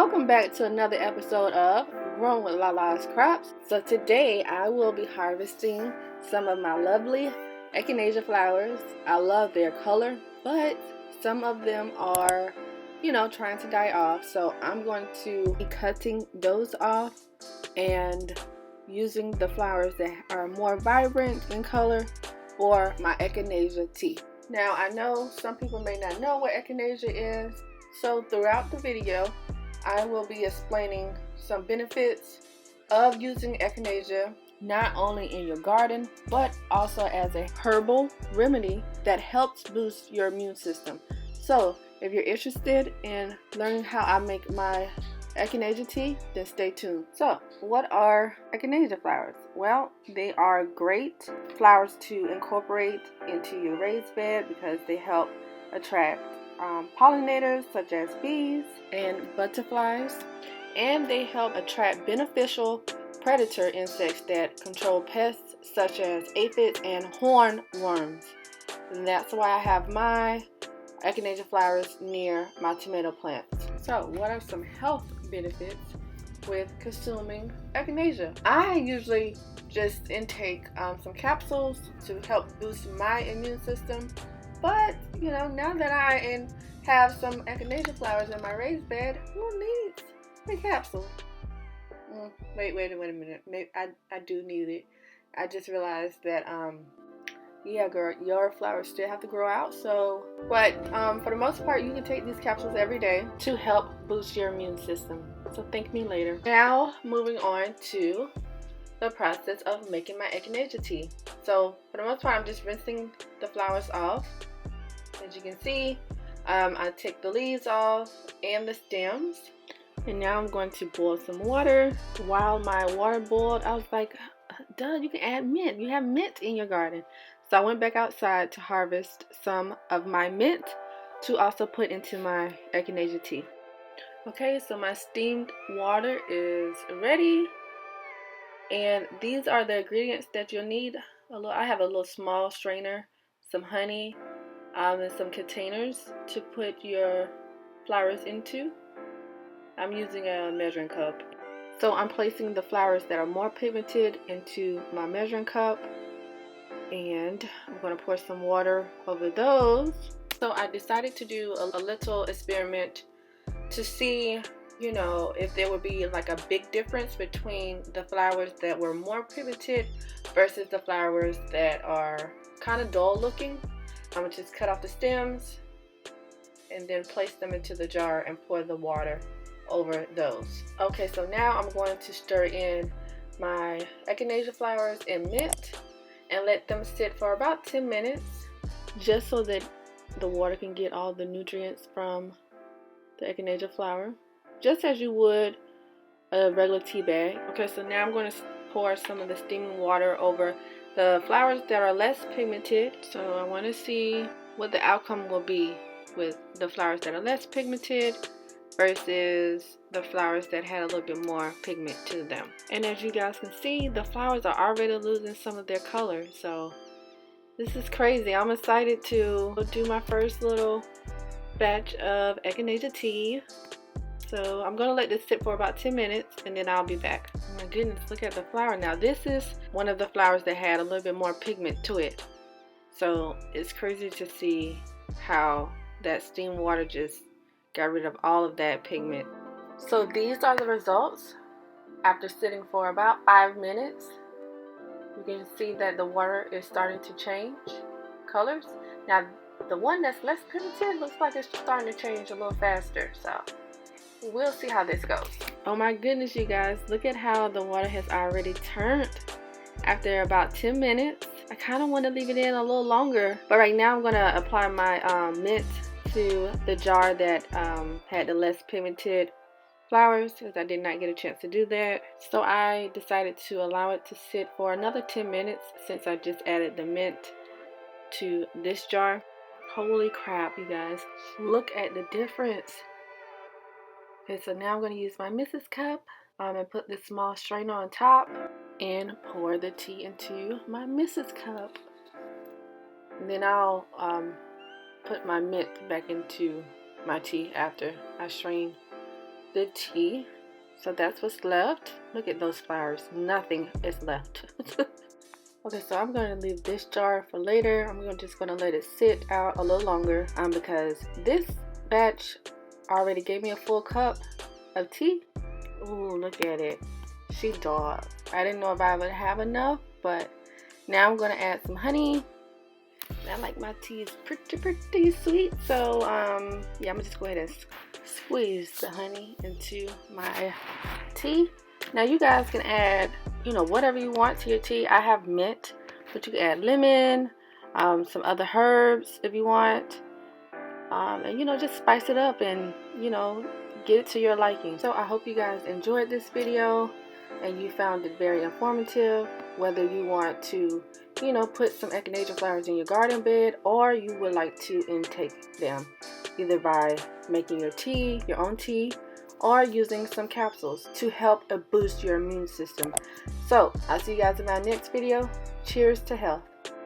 Welcome back to another episode of Growing with LaLa's Crops. So today I will be harvesting some of my lovely Echinacea flowers. I love their color, but some of them are, trying to die off. So I'm going to be cutting those off and using the flowers that are more vibrant in color for my Echinacea tea. Now I know some people may not know what Echinacea is, so throughout the video I will be explaining some benefits of using Echinacea not only in your garden but also as a herbal remedy that helps boost your immune system. So if you're interested in learning how I make my Echinacea tea, then stay tuned. So what are Echinacea flowers? Well, they are great flowers to incorporate into your raised bed because they help attract pollinators such as bees and butterflies, and they help attract beneficial predator insects that control pests such as aphids and hornworms. And that's why I have my Echinacea flowers near my tomato plants. So what are some health benefits with consuming Echinacea? I usually just intake some capsules to help boost my immune system. But, now that I have some Echinacea flowers in my raised bed, who needs a capsule? Wait a minute. Maybe I do need it. I just realized that, yeah, girl, your flowers still have to grow out. So, but for the most part, you can take these capsules every day to help boost your immune system. So thank me later. Now, moving on to the process of making my Echinacea tea. So for the most part, I'm just rinsing the flowers off. As you can see, I take the leaves off and the stems. And now I'm going to boil some water. While my water boiled, I was like, duh, you can add mint. You have mint in your garden. So I went back outside to harvest some of my mint to also put into my Echinacea tea. Okay, so my steamed water is ready. And these are the ingredients that you'll need. I have a little small strainer, some honey, and some containers to put your flowers into. I'm using a measuring cup. So I'm placing the flowers that are more pigmented into my measuring cup, and I'm going to pour some water over those. So I decided to do a little experiment to see, if there would be like a big difference between the flowers that were more pigmented versus the flowers that are kind of dull looking. I'm going to just cut off the stems and then place them into the jar and pour the water over those. Okay, so now I'm going to stir in my Echinacea flowers and mint and let them sit for about 10 minutes just so that the water can get all the nutrients from the Echinacea flower, just as you would a regular tea bag. Okay, so now I'm going to pour some of the steaming water over the flowers that are less pigmented. So I want to see what the outcome will be with the flowers that are less pigmented versus the flowers that had a little bit more pigment to them. And as you guys can see, the flowers are already losing some of their color. So this is crazy. I'm excited to do my first little batch of Echinacea tea. So I'm going to let this sit for about 10 minutes and then I'll be back. Oh my goodness, look at the flower now. This is one of the flowers that had a little bit more pigment to it. So it's crazy to see how that steam water just got rid of all of that pigment. So these are the results after sitting for about 5 minutes. You can see that the water is starting to change colors. Now the one that's less pigmented looks like it's starting to change a little faster. So we'll see how this goes. Oh my goodness, you guys, look at how the water has already turned after about 10 minutes. I kind of want to leave it in a little longer, but right now I'm going to apply my mint to the jar that had the less pigmented flowers, because I did not get a chance to do that. So I decided to allow it to sit for another 10 minutes since I just added the mint to this jar. Holy crap, you guys, look at the difference. Okay, so now I'm going to use my Mrs. cup and put this small strainer on top and pour the tea into my Mrs. cup. And then I'll put my mint back into my tea after I strain the tea. So that's what's left. Look at those flowers. Nothing is left. Okay, so I'm going to leave this jar for later. I'm just going to let it sit out a little longer because this batch already gave me a full cup of tea. Ooh, look at it. She dog. I didn't know if I would have enough, but now I'm going to add some honey. I like my tea is pretty sweet, so yeah, I'm gonna just go ahead and squeeze the honey into my tea. Now you guys can add, you know, whatever you want to your tea. I have mint, but you can add lemon, some other herbs if you want, and you know, just spice it up and, you know, get it to your liking. So I hope you guys enjoyed this video and you found it very informative, whether you want to, you know, put some echinacea flowers in your garden bed, or you would like to intake them either by making your tea, your own tea, or using some capsules to help boost your immune system. So I'll see you guys in my next video. Cheers to health.